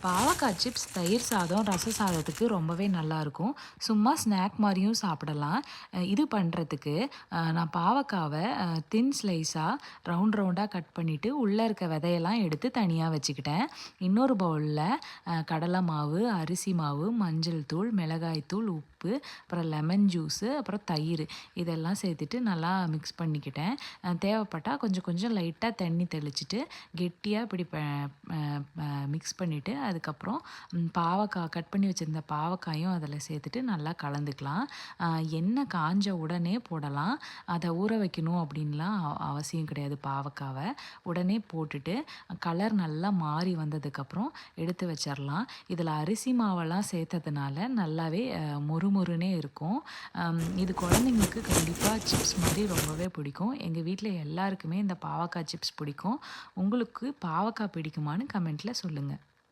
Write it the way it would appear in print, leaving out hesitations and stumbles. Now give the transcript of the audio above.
பாவக்காய் சிப்ஸ் தயிர் சாதம், ரச சாதத்துக்கு ரொம்பவே நல்லாயிருக்கும். சும்மா ஸ்நாக் மாரியும் சாப்பிடலாம். இது பண்ணுறதுக்கு நான் பாவக்காவ தின் ஸ்லைஸா ரவுண்ட் ரவுண்டா கட் பண்ணிட்டு, உள்ள இருக்க விதையெல்லாம் எடுத்து தனியா வச்சுக்கிட்டேன். இன்னொரு பவுல்ல கடலை மாவு, அரிசி மாவு, மஞ்சள் தூள், மிளகாய் தூள், உப்பு, அப்புறம் லெமன் ஜூஸு, அப்புறம் தயிர் இதெல்லாம் சேர்த்துட்டு நல்லா மிக்ஸ் பண்ணிக்கிட்டேன். தேவைப்பட்டா கொஞ்சம் கொஞ்சம் லைட்டா தண்ணி தெளிச்சுட்டு, கெட்டியா இப்படி மிக்ஸ் பண்ணிவிட்டு அதுக்கப்புறம் கட் பண்ணி வச்சுருந்த பாவக்காயும் அதில் சேர்த்துட்டு நல்லா கலந்துக்கலாம். எண்ணெய் காஞ்ச உடனே போடலாம். அதை ஊற வைக்கணும் அப்படின்லாம் அவசியம் கிடையாது. பாவக்காவை உடனே போட்டுட்டு கலர் நல்லா மாறி வந்ததுக்கப்புறம் எடுத்து வச்சிடலாம். இதில் அரிசி மாவெல்லாம் சேர்த்ததுனால நல்லாவே மொறுமொறுனே இருக்கும். இது குழந்தைங்களுக்கு கண்டிப்பாக சிப்ஸ் மாதிரி ரொம்பவே பிடிக்கும். எங்கள் வீட்டில் எல்லாருக்குமே இந்த பாவக்காய் சிப்ஸ் பிடிக்கும். உங்களுக்கு பாவக்காய் பிடிக்குமான்னு கமெண்ட்டில் சொல்லுங்கள்.